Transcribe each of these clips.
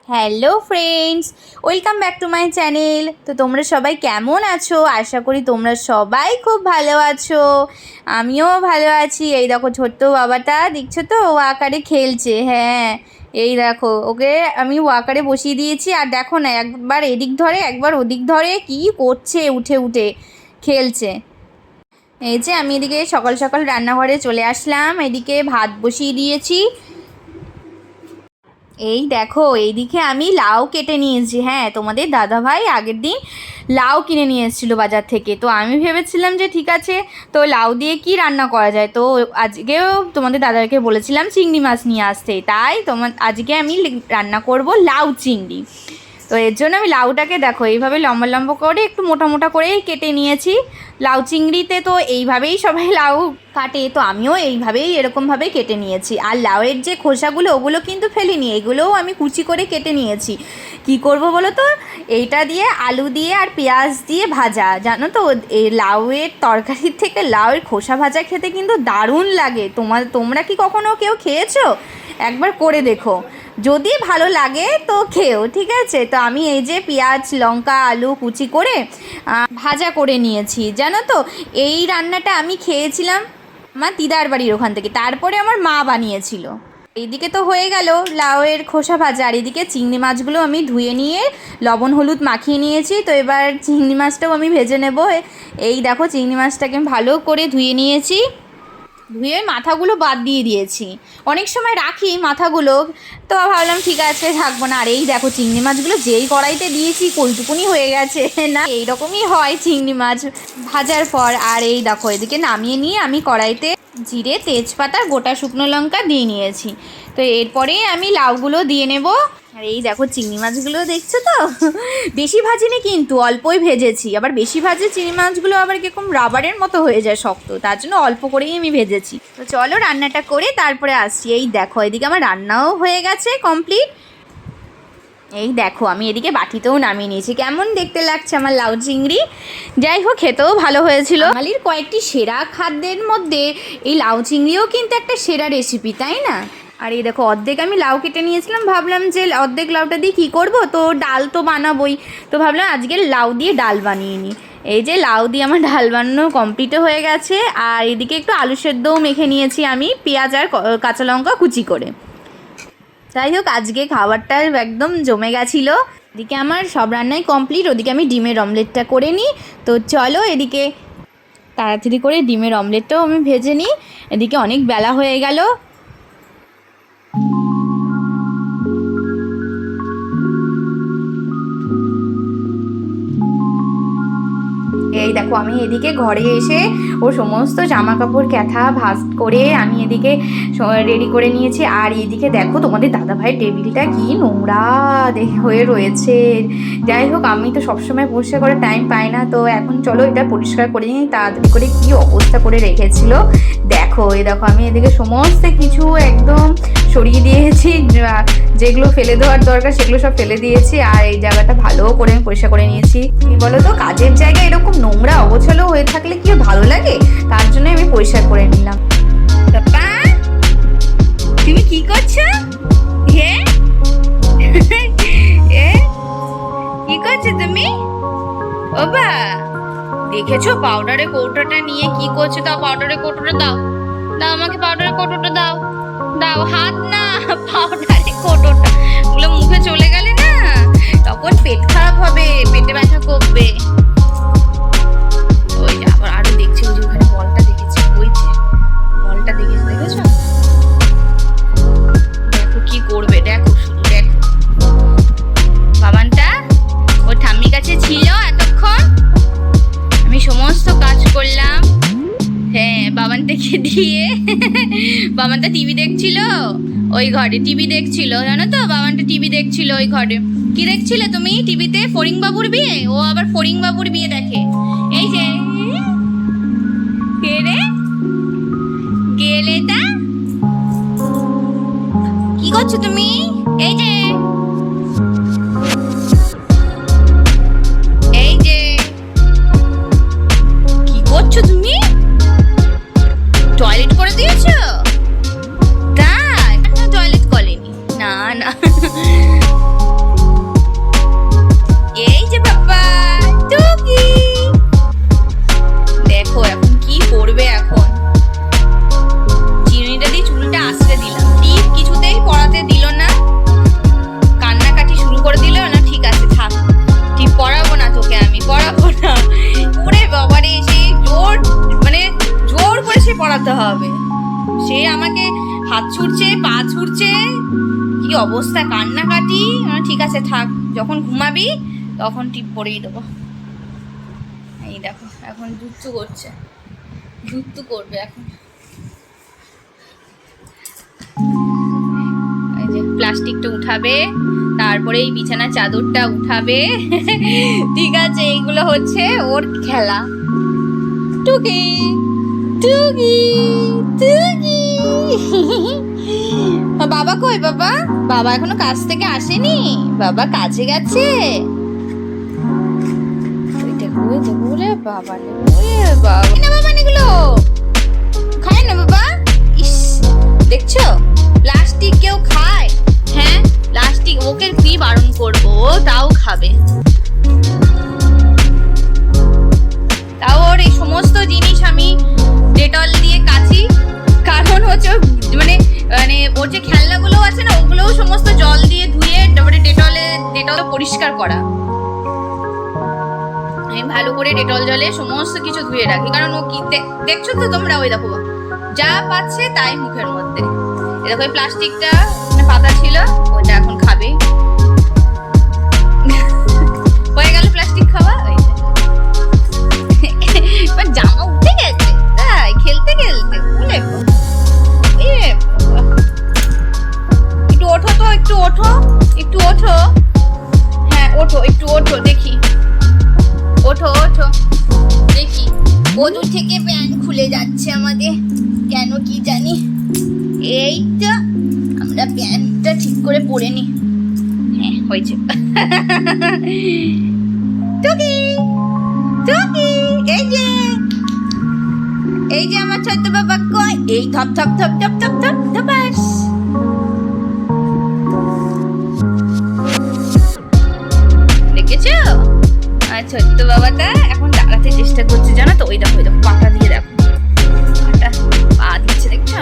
Hello friends, welcome back to my channel. তো তোমরা সবাই কেমন আছো? আশা করি তোমরা সবাই খুব ভালো আছো। আমিও ভালো আছি। এই দেখো ছোট্ট বাবাটা, দেখছো তো, ও আকারে খেলছে। হ্যাঁ, এই দেখো ওকে আমি ওয়াকারে বসিয়ে দিয়েছি। আর দেখো না, একবার এদিক ধরে একবার ওদিক ধরে কি করছে, উঠে উঠে খেলছে। এই যে আমি এদিকে সকাল সকাল রান্নাঘরে চলে আসলাম। এদিকে ভাত বসিয়ে দিয়েছি। এই দেখো এইদিকে আমি লাউ কেটে নিয়েছি। হ্যাঁ, তোমাদের দাদাভাই আগের দিন লাউ কিনে নিয়ে এসেছিলো বাজার থেকে। তো আমি ভেবেছিলাম যে ঠিক আছে, তো লাউ দিয়ে কি রান্না করা যায়। তো আজকেও তোমাদের দাদাকে বলেছিলাম চিংড়ি মাছ নিয়ে আসতে, তাই আজকে আমি রান্না করব লাউ চিংড়ি। তো এর জন্য আমি লাউটাকে দেখো এইভাবে লম্বা লম্বা করে একটু মোটা মোটা করেই কেটে নিয়েছি। লাউ চিংড়িতে তো এইভাবেই সবাই লাউ কাটে, তো আমিও এইভাবেই এরকমভাবেই কেটে নিয়েছি। আর লাউয়ের যে খোসাগুলো ওগুলো কিন্তু ফেলিনি, এগুলোও আমি কুচি করে কেটে নিয়েছি। কি করব বলো তো, এইটা দিয়ে আলু দিয়ে আর পেঁয়াজ দিয়ে ভাজা। জানো তো, এই লাউয়ের তরকারির থেকে লাউয়ের খোসা ভাজা খেতে কিন্তু দারুণ লাগে। তোমরা কি কখনো কেউ খেয়েছো? একবার করে দেখো, যদি ভালো লাগে তো খেও, ঠিক আছে। তো আমি এই যে পেঁয়াজ লঙ্কা আলু কুচি করে ভাজা করে নিয়েছি। জানো তো, এই রান্নাটা আমি খেয়েছিলাম আমার দিদার বাড়ির ওখান থেকে, তারপরে আমার মা বানিয়েছিল। এইদিকে তো হয়ে গেল লাউয়ের খোসা ভাজা, আর এদিকে চিংড়ি মাছগুলো আমি ধুয়ে নিয়ে লবণ হলুদ মাখিয়ে নিয়েছি। তো এবার চিংড়ি মাছটাও আমি ভেজে নেব। এই দেখো চিংড়ি মাছটাকে আমি ভালো করে ধুয়ে নিয়েছি, ধুয়ে মাথাগুলো বাদ দিয়ে দিয়েছি। অনেক সময় রাখি মাথাগুলো, তো ভাবলাম ঠিক আছে থাকবো না। আর এই দেখো চিংড়ি মাছগুলো যেই কড়াইতে দিয়েছি কইটুকুনি হয়ে গেছে না, এইরকমই হয় চিংড়ি মাছ ভাজার পর। আর এই দেখো এদিকে নামিয়ে নিয়ে আমি কড়াইতে জিরে তেজপাতা গোটা শুকনো লঙ্কা দিয়ে নিয়েছি। তো এরপরে আমি লাউগুলো দিয়ে নেব। আর এই দেখো চিংড়ি মাছগুলো দেখছো তো, বেশি ভাজিনি কিন্তু অল্পই ভেজেছি। আবার বেশি ভাজে চিংড়ি মাছগুলো আবার কীরকম রাবারের মতো হয়ে যায় শক্ত, তার জন্য অল্প করেই আমি ভেজেছি। তো চলো রান্নাটা করে তারপরে আসছি। এই দেখো এদিকে আমার রান্নাও হয়ে গেছে কমপ্লিট। এই দেখো আমি এদিকে বাটিতেও নামিয়ে নিয়েছি। কেমন দেখতে লাগছে আমার লাউ চিংড়ি? যাই হোক, খেতেও ভালো হয়েছিল। বাঙালির কয়েকটি সেরা খাদ্যের মধ্যে এই লাউ চিংড়িও কিন্তু একটা সেরা রেসিপি, তাই না? আর এই দেখো অর্ধেক আমি লাউ কেটে নিয়েছিলাম, ভাবলাম যে অর্ধেক লাউটা দিয়ে কী করবো, তো ডাল তো বানাবোই। তো ভাবলাম আজকে লাউ দিয়ে ডাল বানিয়ে নিই। এই যে লাউ দিয়ে আমার ডাল বানানো কমপ্লিটও হয়ে গেছে। আর এদিকে একটু আলু সেদ্ধও মেখে নিয়েছি আমি পেঁয়াজ আর কাঁচা লঙ্কা কুচি করে। যাই হোক, আজকে খাবারটা একদম জমে গেছিলো। এদিকে আমার সব রান্নাই কমপ্লিট, ওদিকে আমি ডিমের অমলেটটা করে নিই। তো চলো এদিকে তাড়াতাড়ি করে ডিমের অমলেটটাও আমি ভেজে নিই, এদিকে অনেক বেলা হয়ে গেল। এই দেখো আমি এদিকে ঘরে এসে ও সমস্ত জামা কাপড় ক্যাথা ভাঁজ করে আমি এদিকে রেডি করে নিয়েছি। আর এইদিকে দেখো তোমাদের দাদাভাইয়ের টেবিলটা কি নোংরা হয়ে রয়েছে। যাই হোক, আমি তো সবসময় পরিষ্কার করে টাইম পাই না, তো এখন চলো এটা পরিষ্কার করে নিই। তাড়াতাড়ি করে কি অবস্থা করে রেখেছিল দেখো। এই দেখো আমি এদিকে সমস্ত কিছু একদম সরিয়ে দিয়েছি, যেগুলো ফেলে দেওয়ার দরকার সেগুলো সব ফেলে দিয়েছি। আর এই জায়গাটা ভালো করে আমি পরিষ্কার করে নিয়েছি। কি বলো তো, কাজের জায়গায় এরকম নোংরা অগোছালো হয়ে থাকলে কি ভালো লাগে, তার জন্য আমি পরিষ্কার করে নিলাম। পাপা তুমি কি করছো? কি করছো তুমি? ওবা দেখেছো পাউডারের কৌটোটা নিয়ে কি করছো? দাও পাউডারের কৌটোটা দাও, দাও আমাকে পাউডারের কৌটোটা দাও, দাও। হাত না, পাউডারের কৌটোটা। ওগুলো মুখে চলে গেলে না তখন পেট খারাপ হবে, পেটে ব্যথা করবে। ওই আবার আরো দেখছি, ওই যে ওখানে বলটা দেখেছি, ওই যে বলটা দেখেছো, দেখেছো? দেখো কি করবে, দেখো শুধু দেখো। বাবানটা ওর ঠাম্মির কাছে ছিল এতক্ষণ, আমি সমস্ত কাজ করলাম। হ্যাঁ, বাবানটাকে দিয়ে বাবানটা টিভি দেখছিল ওই ঘরে, টিভি দেখছিল জানো তো, বাবানটা টিভি দেখছিল ওই ঘরে। কি দেখছিলে তুমি টিভিতে? ফড়িং বাবুর বিয়ে। ও আবার ফড়িং বাবুর বিয়ে দেখে। এই যে কে রে গেলে তা, কি করছো তুমি? এই যে এই যে কি করছো তুমি? টয়লেট করে দিয়েছো? তাই টয়লেট করেনি, না না হাত ছুটছে, পা ছুটছে, কি অবস্থা, কান্নাকাটি। ঠিক আছে থাক, যখন ঘুমাবি তখন টিপ পরেই দেবো। এই দেখো এখন দুধ করছে, দুধ করবে এখন। এই যে প্লাস্টিকটা উঠাবে, তারপরে এই বিছানার চাদরটা উঠাবে। ঠিক আছে, এইগুলো হচ্ছে ওর খেলা। টুকি টুকি টুকি। বাবা কই? বাবা বাবা এখনো কাজ থেকে আসেনি, বাবা কাজে গেছে। বাবা বাবা এগুলো খায় না বাবা। ইস, দেখছো প্লাস্টিক কেউ খায়? হ্যাঁ প্লাস্টিক, ওকে কি বারণ করবো, ও তাও খাবে। তাও ওর এই সমস্ত জিনিস আমি ডেটল দিয়ে কাচি, কারণ হচ্ছে মানে মানে ওর যে খেলনাগুলো আছে না, ওগুলোও সমস্ত জল দিয়ে ধুয়ে তারপরে ডেটল পরিষ্কার করা। আমি ভালো করে ডেটল জলে সমস্ত কিছু ধুয়ে রাখি, কারণ ও কি দেখছো তো তোমরা, ওই দেখো যা পাচ্ছে তাই মুখের মধ্যে। এই দেখো প্লাস্টিকটা পাতা ছিল, ওইটা এখন খাবে। হয়ে গেল প্লাস্টিক খাওয়া। এবার জামা উঠে গেছে তাই খেলতে খেলতে ভুলে। একটু ওঠো তো, একটু ওঠো, একটু ওঠো। হ্যাঁ ওঠো, একটু ওঠো দেখি, ওঠো ওঠো দেখি। ওদূর থেকে প্যান্ট খুলে যাচ্ছে আমাদের, কেন কি জানি। এই তো আমরা প্যান্টটা ঠিক করে পরে নি। হ্যাঁ হয়েছে। টুকি টুকি, এই যে আমার ছোট্ট বাবা কই? এই ধপ ধপ ধপ ধপ ধপ ধপ ধপাস। দেখেছো আর ছোট্ট বাবাটা এখন দাঁড়াতে চেষ্টা করছে, জানো তো। ওই দেখো পাটা দিয়ে দেখো, পাটা পা দিচ্ছে, দেখছো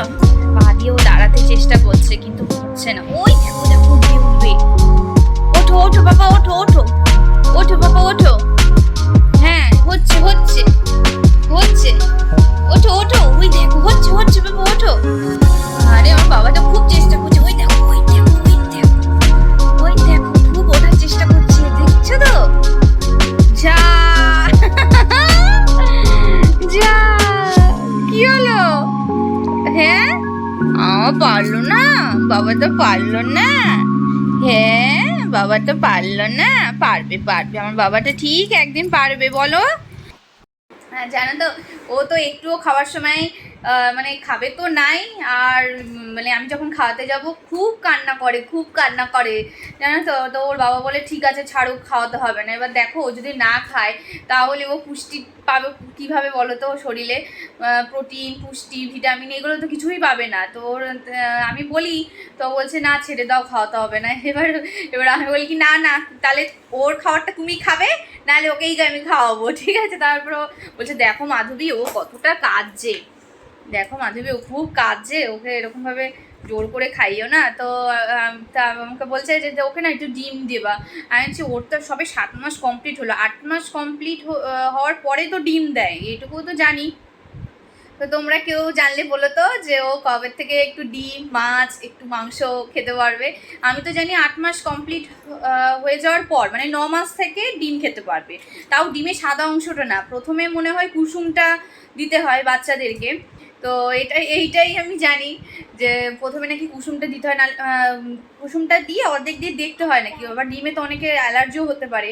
পা দিয়ে ও দাঁড়াতে চেষ্টা করছে কিন্তু হচ্ছে না। ওই দেখো দেখো উঠবে উঠবে। ওঠো ওঠো বাবা, ওঠো ওঠো ওঠো বাবা ওঠো। হ্যাঁ হচ্ছে হচ্ছে হচ্ছে, ওঠো ওঠো। ওই দেখো হচ্ছে হচ্ছে বাবা ওঠো। আরে আমার বাবাটা খুব চেষ্টা করছে, ওই দেখো ওই দেখো ওই দেখো ওই দেখো, খুব ওঠার চেষ্টা করছে, দেখছো তো। যা যা, কি হলো? হ্যাঁ পারলো না, বাবা তো পারলো না। হ্যাঁ বাবা তো পারলো না, পারবে পারবে, আমার বাবাটা ঠিক একদিন পারবে, বলো। হ্যাঁ জানো তো, ও তো একটুও খাওয়ার সময় মানে খাবে তো নাই। আর মানে আমি যখন খাওয়াতে যাব খুব কান্না করে, খুব কান্না করে, জানো তো। তো ওর বাবা বলে ঠিক আছে ছাড়ো, খাওয়াতে হবে না। এবার দেখো ও যদি না খায় তাহলে ও পুষ্টি পাবে কীভাবে বলো তো শরীরে? প্রোটিন, পুষ্টি, ভিটামিন এগুলো তো কিছুই পাবে না। তো ওর আমি বলি, তো বলছে না ছেড়ে দাও, খাওয়াতে হবে না। এবার এবার আমি বলি কি না না, তাহলে ওর খাবারটা তুমি খাবে, নাহলে ওকেই আমি খাওয়াবো, ঠিক আছে। তারপর বলছে দেখো মাধবী ও কতটা কাঁদছে, দেখো মাধবী ও খুব কাঁদছে, ওকে এরকমভাবে জোর করে খাইও না। তো আমাকে বলছে যে ওকে না একটু ডিম দেবা। আমি বলছি ওর তো সবে 7 মাস কমপ্লিট হলো, 8 মাস কমপ্লিট হওয়ার পরে তো ডিম দেয়, এটুকু তো জানি। তো তোমরা কেউ জানলে বলো তো যে ও কবে থেকে একটু ডিম, মাছ, একটু মাংস খেতে পারবে। আমি তো জানি 8 মাস কমপ্লিট হয়ে যাওয়ার পর, মানে 9 মাস থেকে ডিম খেতে পারবে। তাও ডিমের সাদা অংশটা না, প্রথমে মনে হয় কুসুমটা দিতে হয় বাচ্চাদেরকে। তো এইটাই আমি জানি যে প্রথমে নাকি কুসুমটা দিতে হয়, না কুসুমটা দিয়ে অর্ধেক দিয়ে দেখতে হয় নাকি। আবার ডিমে তো অনেকের অ্যালার্জিও হতে পারে।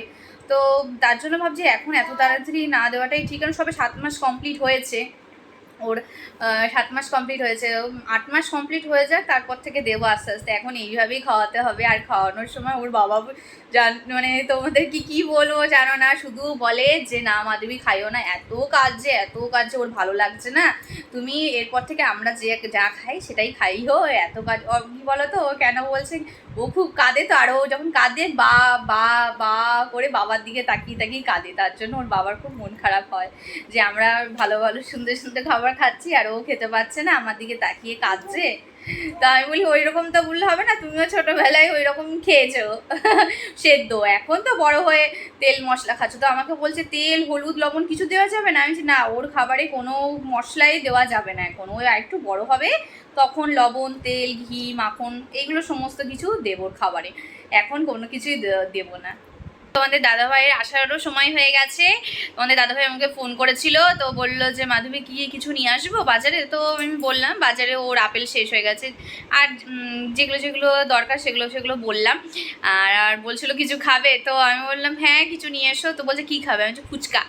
তো তার জন্য ভাবছি এখন এত তাড়াতাড়ি না দেওয়াটাই ঠিক, কারণ সবে 7 মাস কমপ্লিট হয়েছে ওর। 7 মাস কমপ্লিট হয়েছে, 8 মাস কমপ্লিট হয়ে যাক তারপর থেকে দেবো আস্তে আস্তে। এখন এইভাবেই খাওয়াতে হবে। আর খাওয়ানোর সময় ওর বাবা মানে তোমাদের কি বলবো জানো না, শুধু বলে যে না মাধবী খাইও না, এত কাজে ওর ভালো লাগছে না, তুমি এরপর থেকে আমরা যা খাই সেটাই খাইও, এত কাজ। কি বলো তো ও কেন বলছে, ও খুব কাঁদে তো, আর ও যখন কাঁদে বা বা বা করে বাবার দিকে তাকিয়ে কাঁদে, তার জন্য ওর বাবার খুব মন খারাপ হয় যে আমরা ভালো ভালো সুন্দর সুন্দর খাবার খাচ্ছি আর ও খেতে পারছে না, আমার দিকে তাকিয়ে কাঁদছে। তা আমি বলি ওই রকম তো বললে হবে না, তুমিও ছোটোবেলায় ওই রকম খেয়েছো সেদ্ধ, এখন তো বড় হয়ে তেল মশলা খাচ্ছ। তো আমাকে বলছে তেল হলুদ লবণ কিছু দেওয়া যাবে না। আমি বলছি না, ওর খাবারে কোনো মশলাই দেওয়া যাবে না এখন, ওই একটু বড় হবে তখন লবণ তেল ঘি মাখন এইগুলো সমস্ত কিছু দেবো খাবারে, এখন কোনো কিছুই দেবো না। তোমাদের দাদাভাইয়ের আসারও সময় হয়ে গেছে। তোমাদের দাদাভাই আমাকে ফোন করেছিল, তো বললো যে মাধবী কি কিছু নিয়ে আসবো বাজারে। তো আমি বললাম বাজারে ওর আপেল শেষ হয়ে গেছে, আর যেগুলো যেগুলো দরকার সেগুলো বললাম। আর বলছিল কিছু খাবে, তো আমি বললাম হ্যাঁ কিছু নিয়ে এসো। তো বলছে কী খাবে, আমি বলছি ফুচকা।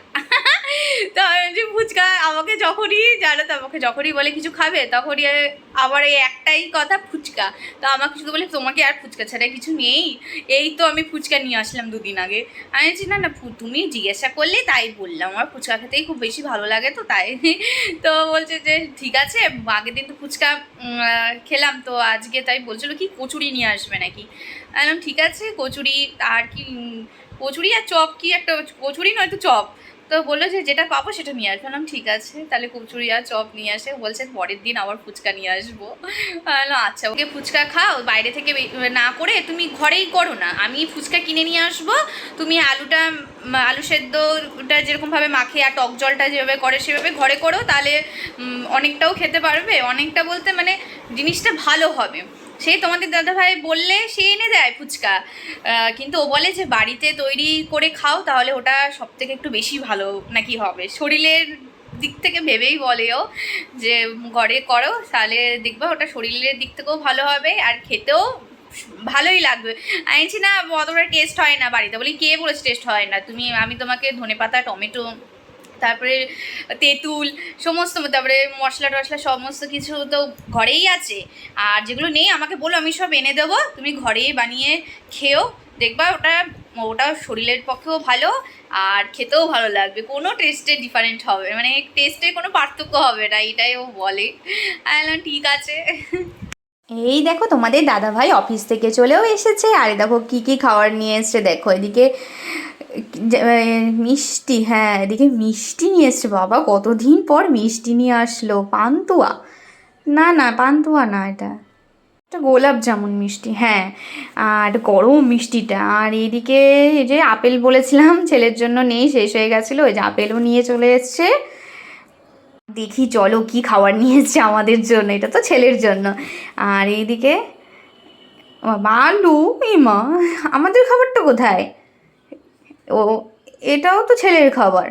তো আমি বলছি ফুচকা। আমাকে যখনই জানো তো, আমাকে যখনই বলে কিছু খাবে তখনই আবার এই একটাই কথা, ফুচকা। তো আমাকে শুধু বলে তোমাকে আর ফুচকা ছাড়া কিছু নেই, এই তো আমি ফুচকা নিয়ে আসলাম দুদিন আগে। আমি বলছি না না, তুমি জিজ্ঞাসা করলে তাই বললাম, আমার ফুচকা খেতেই খুব বেশি ভালো লাগে তো তাই। তো বলছে যে ঠিক আছে, আগের দিন তো ফুচকা খেলাম, তো আজকে তাই বলছিল কি কচুরি নিয়ে আসবে নাকি। আমি বললাম ঠিক আছে কচুরি, আর কি কচুরি আর চপ, কি একটা কচুরি নয়তো চপ। তো বললো যে যেটা পাবো সেটা নিয়ে আসবো। বললাম ঠিক আছে, তাহলে কচুরি আর চপ নিয়ে আসে। বলছে পরের দিন আবার ফুচকা নিয়ে আসবো। আচ্ছা, ওকে ফুচকা খাও, বাইরে থেকে না করে তুমি ঘরেই করো না, আমি ফুচকা কিনে নিয়ে আসবো, তুমি আলু সেদ্ধটা যেরকমভাবে মাখে আর টক জলটা যেভাবে করে সেভাবে ঘরে করো, তাহলে অনেকটাও খেতে পারবে। অনেকটা বলতে মানে জিনিসটা ভালো হবে। সেই তোমাদের দাদাভাই বললে সে এনে দেয় ফুচকা, কিন্তু ও বলে যে বাড়িতে তৈরি করে খাও, তাহলে ওটা সবথেকে একটু বেশি ভালো নাকি হবে শরীরের দিক থেকে ভেবেই বলে ও, যে ঘরে করো তাহলে দেখবা ওটা শরীরের দিক থেকেও ভালো হবে আর খেতেও ভালোই লাগবে। আমি না অতটা টেস্ট হয় না বাড়িতে। বলি কে বলেছে টেস্ট হয় না, আমি তোমাকে ধনেপাতা টমেটো তারপরে তেঁতুল সমস্ত, তারপরে মশলা টশলা সমস্ত কিছু তো ঘরেই আছে, আর যেগুলো নেই আমাকে বলো, আমি সব এনে দেবো, তুমি ঘরেই বানিয়ে খেও, দেখবা ওটা শরীরের পক্ষেও ভালো আর খেতেও ভালো লাগবে, কোনো টেস্টে ডিফারেন্ট হবে, মানে টেস্টে কোনো পার্থক্য হবে না, এটাই ও বলে। ঠিক আছে। এই দেখো তোমাদের দাদাভাই অফিস থেকে চলেও এসেছে, আর দেখো কি কি খাবার নিয়ে এসছে দেখো, এদিকে মিষ্টি, হ্যাঁ এদিকে মিষ্টি নিয়ে এসছে, বাবা কতদিন পর মিষ্টি নিয়ে আসলো, পান্তুয়া, না না পান্তুয়া না, এটা গোলাপ জামুন মিষ্টি, হ্যাঁ, আর গরম মিষ্টিটা। আর এইদিকে এই যে আপেল বলেছিলাম ছেলের জন্য নেই, শেষ হয়ে গেছিলো, ওই যে আপেলও নিয়ে চলে এসছে। দেখি চলো কি খাবার নিয়ে এসছে আমাদের জন্য, এটা তো ছেলের জন্য। আর এইদিকে আলু, মা আমাদের খাবারটা কোথায়, ও এটাও তো ছেলের খাবার,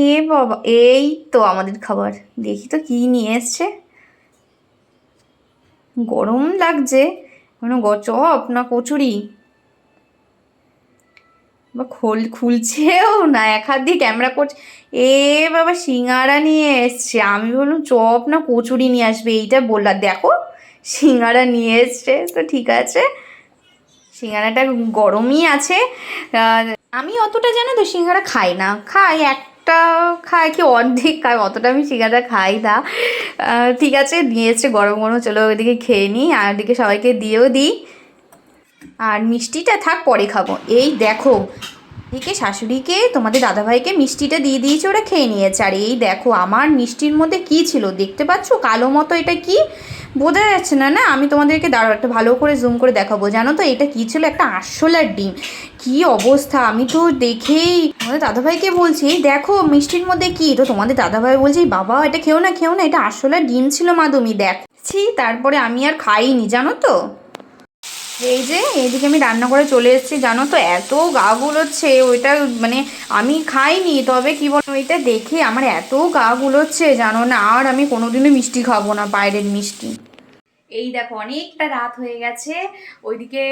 এ বাবা এই তো আমাদের খাবার। দেখি তো কি নিয়ে এসছে, গরম লাগছে, কোনো চপ না কচুরি, বা খুলছেও না, এক হাত দিয়ে ক্যামেরা করছে। এ বাবা সিঙ্গারা নিয়ে এসছে, আমি বললাম চপ না কচুরি নিয়ে আসবে, এইটা বললাম, দেখো সিঙ্গারা নিয়ে এসছে, তো ঠিক আছে সিঙ্গারাটা গরমই আছে। আমি অতটা জানো তো সিঙ্গারা খাই না, খাই একটা, খাই কি অর্ধেক খাই, অতটা আমি সিঙ্গারা খাই না। ঠিক আছে নিয়ে এসছে গরম গরম, চলো ওইদিকে খেয়ে নিই, আর ওদিকে সবাইকে দিয়েও দিই, আর মিষ্টিটা থাক পরে খাবো। এই দেখো এদিকে শাশুড়িকে তোমাদের দাদাভাইকে মিষ্টিটা দিয়ে দিয়েছে, ওরা খেয়ে নিয়েছে, আর এই দেখো আমার মিষ্টির মধ্যে কি ছিল দেখতে পাচ্ছ, কালো মতো, এটা কি বোঝা যাচ্ছে না, না আমি তোমাদেরকে দাঁড়াও একটা ভালো করে জুম করে দেখাবো, জানো তো এটা কি ছিল, একটা আরশোলার ডিম, কি অবস্থা, আমি তো দেখেই তোমাদের দাদাভাইকে বলছি দেখো মিষ্টির মধ্যে কি, তো তোমাদের দাদাভাই বলছি বাবা এটা খেও না খেও না, এটা আরশোলার ডিম ছিল মাধবী দেখছি, তারপরে আমি আর খাইনি জানো তো। এই যে এইদিকে আমি রান্না করে চলে এসেছি, জানো তো এত গা গুলোচ্ছে, ওইটা মানে আমি খাইনি, তবে কি বলো ওইটা দেখে আমার এত গা গুলোচ্ছে জানো না, আর আমি কোনোদিনও মিষ্টি খাবো না, বাইরের মিষ্টি। এই দেখো অনেকটা রাত হয়ে গেছে, ওইদিকে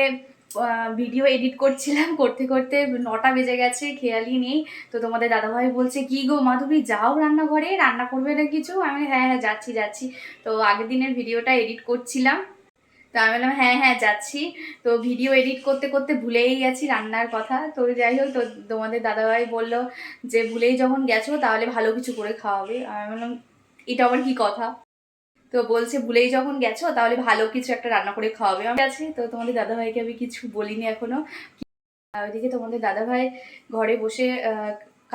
ভিডিও এডিট করছিলাম, করতে করতে 9টা বেজে গেছে, খেয়ালই নেই। তো তোমাদের দাদাভাই বলছে কি গো মাধবী যাও রান্নাঘরে, রান্না করবে না কিছু, আমি হ্যাঁ হ্যাঁ যাচ্ছি যাচ্ছি। তো আগের দিনের ভিডিওটা এডিট করছিলাম, তো আমি বললাম হ্যাঁ হ্যাঁ যাচ্ছি। তো ভিডিও এডিট করতে করতে ভুলেই গেছি রান্নার কথা। তো যাই হোক, তো তোমাদের দাদাভাই বললো যে ভুলেই যখন গেছো তাহলে ভালো কিছু করে খাওয়াবে। আমি বললাম এটা আবার কি কথা, তো বলছে ভুলেই যখন গেছো তাহলে ভালো কিছু একটা রান্না করে খাওয়াবে। আমি আছে, তো তোমাদের দাদাভাইকে আমি কিছু বলিনি এখনো। ওইদিকে তোমাদের দাদাভাই ঘরে বসে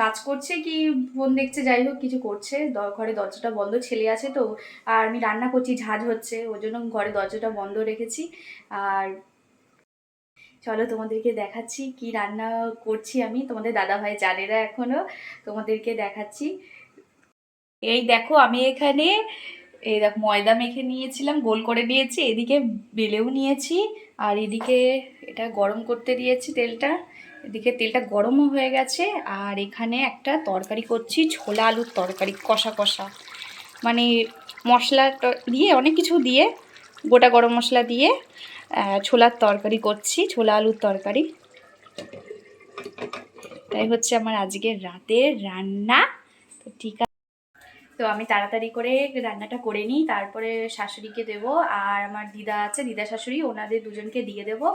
কাজ করছে কি ফোন দেখছে, যাই হোক কিছু করছে। ঘরে দরজাটা বন্ধ, ছেলে আছে তো, আর আমি রান্না করছি, ঝাঁঝ হচ্ছে, ওই জন্য ঘরে দরজাটা বন্ধ রেখেছি। আর চলো তোমাদেরকে দেখাচ্ছি কি রান্না করছি আমি, তোমাদের দাদাভাই জানে না এখনো, তোমাদেরকে দেখাচ্ছি। এই দেখো আমি এখানে এই দেখো ময়দা মেখে নিয়েছিলাম, গোল করে নিয়েছি, এদিকে বেলেও নিয়েছি, আর এদিকে এটা গরম করতে দিয়েছি তেলটা, এদিকে তেলটা গরমও হয়ে গেছে। আর এখানে একটা তরকারি করছি, ছোলা আলুর তরকারি, কষা কষা, মানে মশলা দিয়ে অনেক কিছু দিয়ে, গোটা গরম মশলা দিয়ে ছোলার তরকারি করছি, ছোলা আলুর তরকারি। তাই হচ্ছে আমার আজকের রাতের রান্না। তো ঠিক আছে, তো আমি তাড়াতাড়ি করে রান্নাটা করে নিই, তারপরে শাশুড়িকে দেবো, আর আমার দিদা আছে, দিদা শাশুড়ি, ওনাদের দুজনকে দিয়ে দেবো।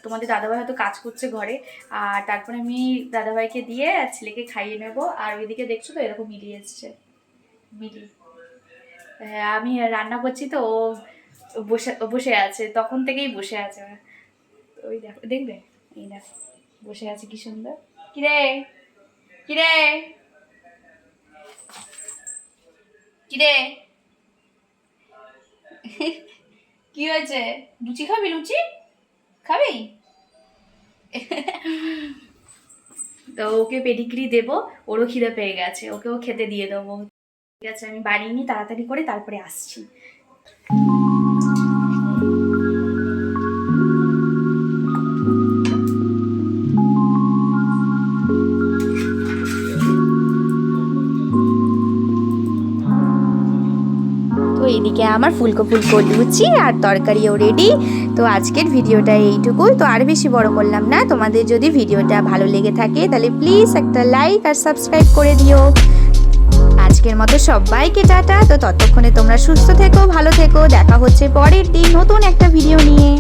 তোমাদের দাদাভাই হয়তো কাজ করছে ঘরে, আর তারপরে আমি দাদাভাইকে দিয়ে ছেলেকে খাইয়ে নেব। আর ওইদিকে দেখছো তো এরকম মিলিয়ে এসছে, মিলি, হ্যাঁ আমি রান্না করছি তো ও বসে বসে আছে, তখন থেকেই বসে আছে। ওই দেখো, দেখবে, এই দেখো বসে আছে কি সুন্দর। কিরে কিরে কিরে কি হয়েছে? লুচি খাবি? লুচি খাবি? তো ওকে পেডিগ্রি দেবো, ওরও খিদে পেয়ে গেছে, ওকেও খেতে দিয়ে দেবো। ঠিক আছে, আমি বানিয়ে নিই তাড়াতাড়ি করে, তারপরে আসছি। তো এদিকে আমার ফুলকো লুচি আর তরকারিও রেডি। তো আজকের ভিডিওটা এইটুকুই, তো আর বেশি বড় করলাম না। তোমাদের যদি ভিডিওটা ভালো লেগে থাকে তাহলে প্লিজ একটা লাইক আর সাবস্ক্রাইব করে দিও। আজকের মতো সবাইকে টাটা। তো ততক্ষণে তোমরা সুস্থ থেকো, ভালো থেকো, দেখা হচ্ছে পরের দিন নতুন একটা ভিডিও নিয়ে।